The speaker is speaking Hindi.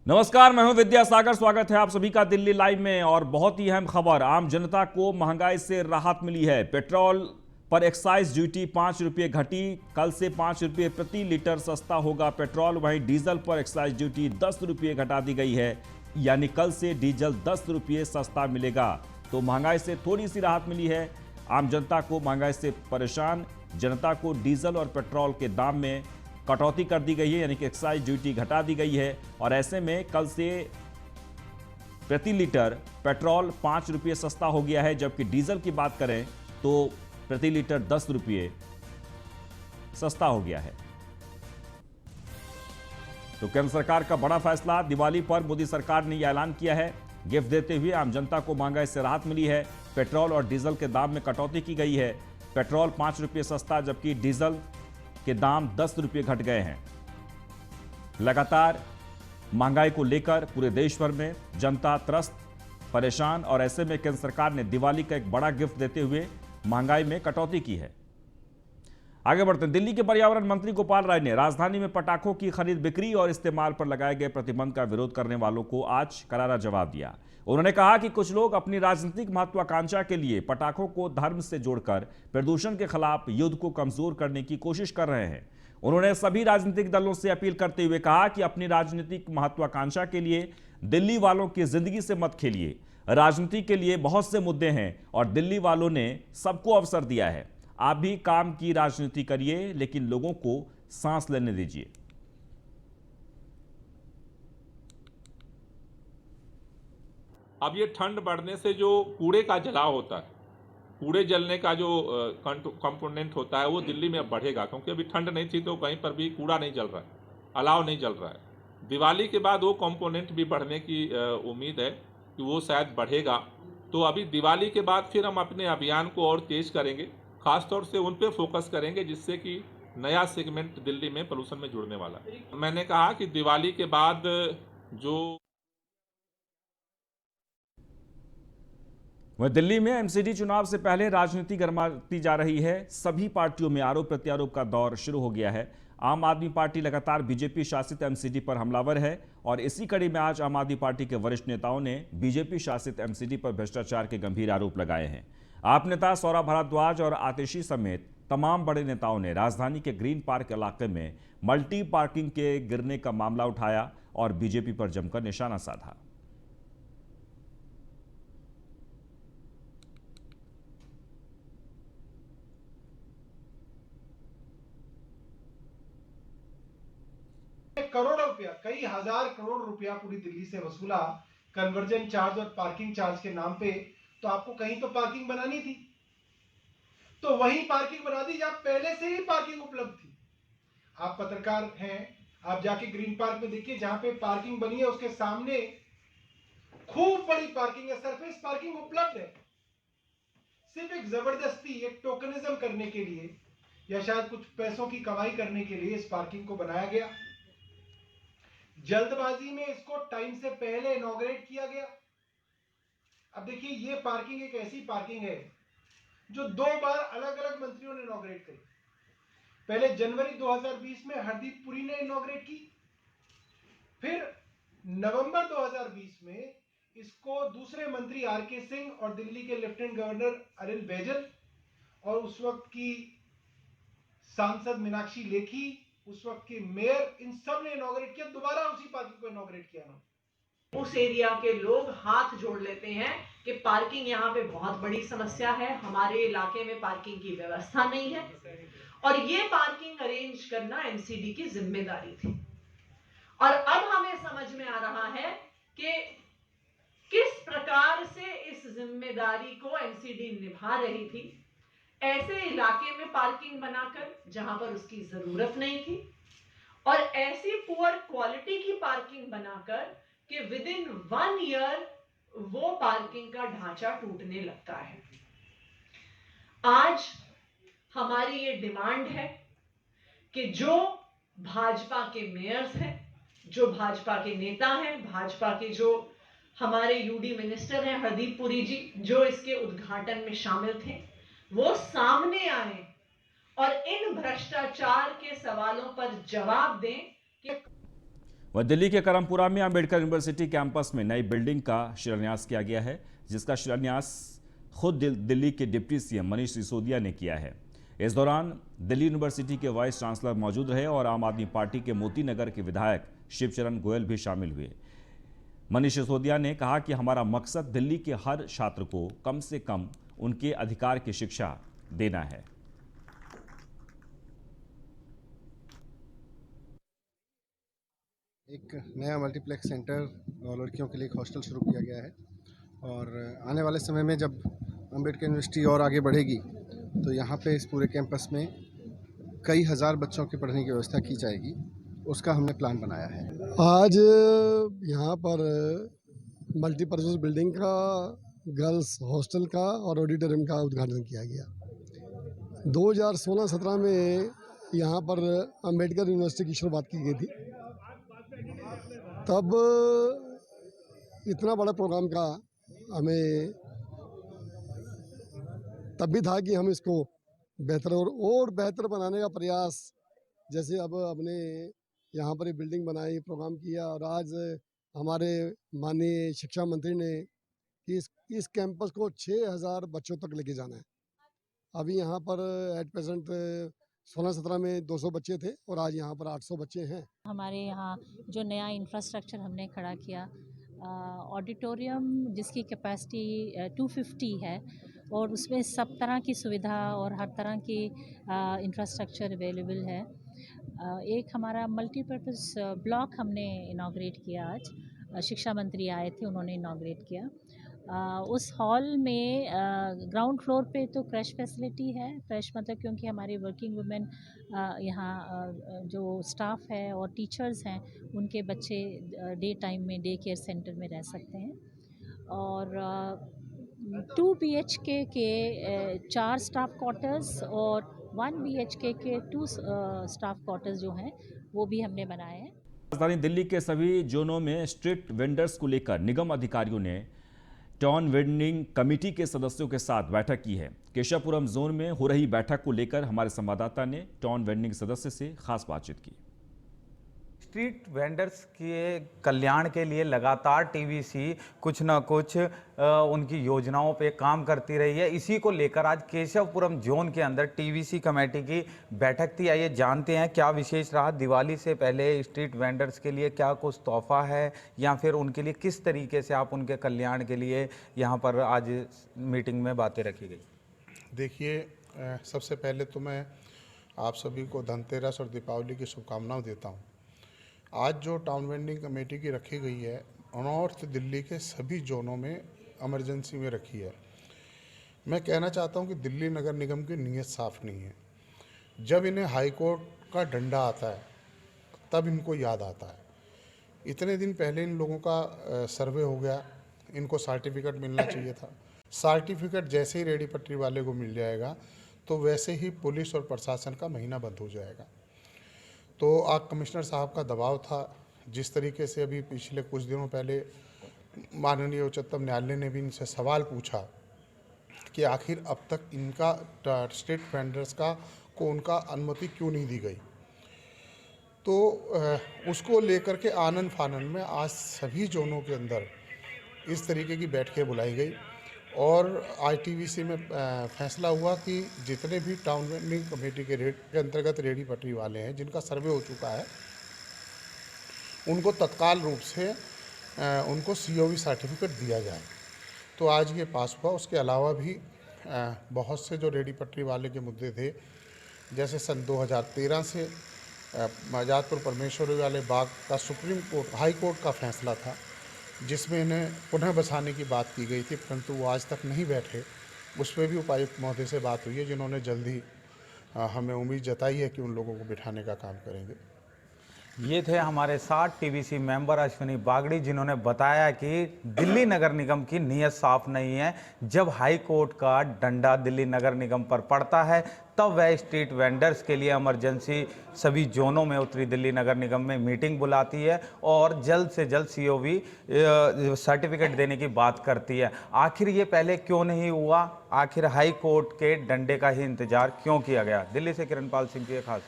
नमस्कार, मैं हूं विद्यासागर। स्वागत है आप सभी का दिल्ली लाइव में। और बहुत ही अहम खबर, आम जनता को महंगाई से राहत मिली है। पेट्रोल पर एक्साइज ड्यूटी 5 रुपये घटी, कल से 5 रुपये प्रति लीटर सस्ता होगा पेट्रोल। वहीं डीजल पर एक्साइज ड्यूटी 10 रुपये घटा दी गई है, यानी कल से डीजल 10 रुपये सस्ता मिलेगा। तो महंगाई से थोड़ी सी राहत मिली है। आम जनता को महंगाई से परेशान जनता को डीजल और पेट्रोल के दाम में कटौती कर दी गई है, यानी कि एक्साइज ड्यूटी घटा दी गई है। और ऐसे में कल से प्रति लीटर पेट्रोल 5 रुपये सस्ता हो गया है, जबकि डीजल की बात करें तो प्रति लीटर 10 रुपये सस्ता हो गया है। तो केंद्र सरकार का बड़ा फैसला, दिवाली पर मोदी सरकार ने यह ऐलान किया है। गिफ्ट देते हुए आम जनता को महंगाई से राहत मिली है। पेट्रोल और डीजल के दाम में कटौती की गई है। पेट्रोल 5 रुपये सस्ता, जबकि डीजल के दाम 10 रुपये घट गए हैं। लगातार महंगाई को लेकर पूरे देश भर में जनता त्रस्त, परेशान, और ऐसे में केंद्र सरकार ने दिवाली का एक बड़ा गिफ्ट देते हुए महंगाई में कटौती की है। आगे बढ़ते हैं। दिल्ली के पर्यावरण मंत्री गोपाल राय ने राजधानी में पटाखों की खरीद, बिक्री और इस्तेमाल पर लगाए गए प्रतिबंध का विरोध करने वालों को आज करारा जवाब दिया। उन्होंने कहा कि कुछ लोग अपनी राजनीतिक महत्वाकांक्षा के लिए पटाखों को धर्म से जोड़कर प्रदूषण के खिलाफ युद्ध को कमजोर करने की कोशिश कर रहे हैं। उन्होंने सभी राजनीतिक दलों से अपील करते हुए कहा कि अपनी राजनीतिक महत्वाकांक्षा के लिए दिल्ली वालों की जिंदगी से मत खेलिए। राजनीति के लिए बहुत से मुद्दे हैं और दिल्ली वालों ने सबको अवसर दिया है। आप भी काम की राजनीति करिए, लेकिन लोगों को सांस लेने दीजिए। अब ये ठंड बढ़ने से जो कूड़े का जलाव होता है, कूड़े जलने का जो कंपोनेंट होता है, वो दिल्ली में अब बढ़ेगा, क्योंकि अभी ठंड नहीं थी तो कहीं पर भी कूड़ा नहीं जल रहा है, अलाव नहीं जल रहा है। दिवाली के बाद वो कंपोनेंट भी बढ़ने की उम्मीद है कि वो शायद बढ़ेगा। तो अभी दिवाली के बाद फिर हम अपने अभियान को और तेज करेंगे, खासतौर से उन पे फोकस करेंगे जिससे कि नया सेगमेंट दिल्ली में पोल्यूशन में जुड़ने वाला है। मैंने कहा कि दिवाली के बाद जो वह दिल्ली में एमसीडी चुनाव से पहले राजनीति गरमाती जा रही है। सभी पार्टियों में आरोप प्रत्यारोप का दौर शुरू हो गया है। आम आदमी पार्टी लगातार बीजेपी शासित एमसीडी पर हमलावर है, और इसी कड़ी में आज आम आदमी पार्टी के वरिष्ठ नेताओं ने बीजेपी शासित एमसीडी पर भ्रष्टाचार के गंभीर आरोप लगाए हैं। आप नेता सौरभ भारद्वाज और आतिशी समेत तमाम बड़े नेताओं ने राजधानी के ग्रीन पार्क इलाके में मल्टी पार्किंग के गिरने का मामला उठाया और बीजेपी पर जमकर निशाना साधा। करोड़ों रुपया, कई हजार करोड़ रुपया पूरी दिल्ली से वसूला कन्वर्जन चार्ज और पार्किंग चार्ज के नाम पे। तो आपको कहीं तो पार्किंग बनानी थी, तो वहीं पार्किंग बना दी जहां पहले से ही पार्किंग उपलब्ध थी। आप पत्रकार हैं, आप जाके ग्रीन पार्क में देखिए, जहां पे पार्किंग बनी है उसके सामने खूब बड़ी पार्किंग है, सरफेस पार्किंग उपलब्ध है। सिर्फ एक जबरदस्ती, एक टोकनिज्म करने के लिए या शायद कुछ पैसों की कमाई करने के लिए इस पार्किंग को बनाया गया। जल्दबाजी में इसको टाइम से पहले इनॉग्रेट किया गया। अब देखिए, ये पार्किंग एक ऐसी पार्किंग है जो 2 बार अलग अलग मंत्रियों ने इनॉग्रेट करी। पहले जनवरी 2020 में हरदीप पुरी ने इनॉग्रेट की, फिर नवंबर 2020 में इसको दूसरे मंत्री आरके सिंह और दिल्ली के लेफ्टिनेंट गवर्नर अनिल बैजल और उस वक्त की सांसद मीनाक्षी लेखी, उस वक्त के मेयर, इन सब ने इनॉग्रेट किया। दोबारा उसी पार्किंग को इनॉग्रेट किया ना। उस एरिया के लोग हाथ जोड़ लेते हैं कि पार्किंग यहाँ पे बहुत बड़ी समस्या है, हमारे इलाके में पार्किंग की व्यवस्था नहीं है, और ये पार्किंग अरेंज करना एमसीडी की जिम्मेदारी थी। और अब हमें समझ में आ रहा है कि किस प्रकार से इस जिम्मेदारी को एमसीडी निभा रही थी, ऐसे इलाके में पार्किंग बनाकर जहां पर उसकी जरूरत नहीं थी, और ऐसी पुअर क्वालिटी की पार्किंग बनाकर कि विद इन 1 ईयर वो पार्किंग का ढांचा टूटने लगता है। आज हमारी ये डिमांड है कि जो भाजपा के मेयर्स हैं, जो भाजपा के नेता हैं, भाजपा के जो हमारे यूडी मिनिस्टर हैं हरदीप पुरी जी, जो इसके उद्घाटन में शामिल थे, वो सामने आए और इन भ्रष्टाचार के सवालों पर जवाब दें कि वह दिल्ली के करमपुरा में अंबेडकर यूनिवर्सिटी कैंपस में नई बिल्डिंग का शिलान्यास किया गया है, जिसका शिलान्यास खुद दिल्ली के डिप्टी सीएम मनीष सिसोदिया ने किया है। इस दौरान दिल्ली यूनिवर्सिटी के वाइस चांसलर मौजूद रहे और आम आदमी पार्टी के मोती नगर के विधायक शिवचरण गोयल भी शामिल हुए। मनीष सिसोदिया ने कहा कि हमारा मकसद दिल्ली के हर छात्र को कम से कम उनके अधिकार की शिक्षा देना है। एक नया मल्टीप्लेक्स सेंटर और लड़कियों के लिए एक हॉस्टल शुरू किया गया है और आने वाले समय में जब अंबेडकर यूनिवर्सिटी और आगे बढ़ेगी तो यहाँ पे इस पूरे कैंपस में कई हज़ार बच्चों के पढ़ने की व्यवस्था की जाएगी। उसका हमने प्लान बनाया है। आज यहाँ पर मल्टीपर्पज़ बिल्डिंग का, गर्ल्स हॉस्टल का और ऑडिटोरियम का उद्घाटन किया गया। 2016-17 में यहाँ पर अंबेडकर यूनिवर्सिटी की शुरुआत की गई थी। तब इतना बड़ा प्रोग्राम का हमें तब भी था कि हम इसको बेहतर और बेहतर बनाने का प्रयास, जैसे अब अपने यहाँ पर बिल्डिंग बनाई, प्रोग्राम किया और आज हमारे माननीय शिक्षा मंत्री ने कि इस कैंपस को 6000 बच्चों तक लेके जाना है। अभी यहाँ पर एट प्रेजेंट 16-17 में 200 बच्चे थे और आज यहाँ पर 800 बच्चे हैं। हमारे यहाँ जो नया इंफ्रास्ट्रक्चर हमने खड़ा किया, ऑडिटोरियम जिसकी कैपेसिटी 250 है और उसमें सब तरह की सुविधा और हर तरह की इंफ्रास्ट्रक्चर अवेलेबल है। एक हमारा मल्टीपर्पज़ ब्लॉक हमने इनॉग्रेट किया आज, शिक्षा मंत्री आए थे, उन्होंने इनॉग्रेट किया। उस हॉल में ग्राउंड फ्लोर पे तो क्रैश फैसिलिटी है। क्रैश मतलब क्योंकि हमारे वर्किंग वुमेन यहाँ जो स्टाफ है और टीचर्स हैं उनके बच्चे डे टाइम में डे केयर सेंटर में रह सकते हैं। और 2 BHK के 4 स्टाफ क्वार्टर्स और 1 BHK के 2 स्टाफ क्वार्टर्स जो हैं वो भी हमने बनाए हैं। राजधानी दिल्ली के सभी जोनों में स्ट्रीट वेंडर्स को लेकर निगम अधिकारियों ने टाउन वेंडिंग कमेटी के सदस्यों के साथ बैठक की है। केशवपुरम जोन में हो रही बैठक को लेकर हमारे संवाददाता ने टाउन वेंडिंग सदस्य से खास बातचीत की। स्ट्रीट वेंडर्स के कल्याण के लिए लगातार टीवीसी कुछ न कुछ उनकी योजनाओं पे काम करती रही है। इसी को लेकर आज केशवपुरम जोन के अंदर टीवीसी कमेटी की बैठक थी। आइए जानते हैं क्या विशेष रहा। दिवाली से पहले स्ट्रीट वेंडर्स के लिए क्या कुछ तोहफा है या फिर उनके लिए किस तरीके से आप उनके कल्याण के लिए यहाँ पर आज मीटिंग में बातें रखी गई? देखिए, सबसे पहले तो मैं आप सभी को धनतेरस और दीपावली की शुभकामनाएं देता हूँ। आज जो टाउन वेंडिंग कमेटी की रखी गई है नॉर्थ दिल्ली के सभी जोनों में इमरजेंसी में रखी है। मैं कहना चाहता हूं कि दिल्ली नगर निगम की नीयत साफ नहीं है। जब इन्हें हाई कोर्ट का डंडा आता है तब इनको याद आता है। इतने दिन पहले इन लोगों का सर्वे हो गया, इनको सर्टिफिकेट मिलना चाहिए था। सर्टिफिकेट जैसे ही रेडी पटरी वाले को मिल जाएगा तो वैसे ही पुलिस और प्रशासन का महीना बंद हो जाएगा। तो आज कमिश्नर साहब का दबाव था। जिस तरीके से अभी पिछले कुछ दिनों पहले माननीय उच्चतम न्यायालय ने भी इनसे सवाल पूछा कि आखिर अब तक इनका स्ट्रीट वेंडर्स को उनका अनुमति क्यों नहीं दी गई, तो उसको लेकर के आनन फानन में आज सभी जोनों के अंदर इस तरीके की बैठकें बुलाई गई और ITVC में फैसला हुआ कि जितने भी टाउन वेंडिंग कमेटी के अंतर्गत रेडी पटरी वाले हैं जिनका सर्वे हो चुका है उनको तत्काल रूप से उनको COV सर्टिफिकेट दिया जाए। तो आज ये पास हुआ। उसके अलावा भी बहुत से जो रेडी पटरी वाले के मुद्दे थे, जैसे सन 2013 से आजादपुर परमेश्वरी वाले बाग का सुप्रीम कोर्ट हाई कोर्ट का फैसला था जिसमें इन्हें पुनः बसाने की बात की गई थी, परंतु वो आज तक नहीं बैठे। उस पर भी उपायुक्त महोदय से बात हुई है, जिन्होंने जल्दी हमें उम्मीद जताई है कि उन लोगों को बिठाने का काम करेंगे। ये थे हमारे साथ टीवीसी मेंबर अश्विनी बागड़ी, जिन्होंने बताया कि दिल्ली नगर निगम की नीयत साफ नहीं है। जब हाई कोर्ट का डंडा दिल्ली नगर निगम पर पड़ता है तब वह स्ट्रीट वेंडर्स के लिए इमरजेंसी सभी जोनों में उत्तरी दिल्ली नगर निगम में मीटिंग बुलाती है और जल्द से जल्द COV सर्टिफिकेट देने की बात करती है। आखिर ये पहले क्यों नहीं हुआ? आखिर हाई कोर्ट के डंडे का ही इंतजार क्यों किया गया? दिल्ली से किरणपाल सिंह की खास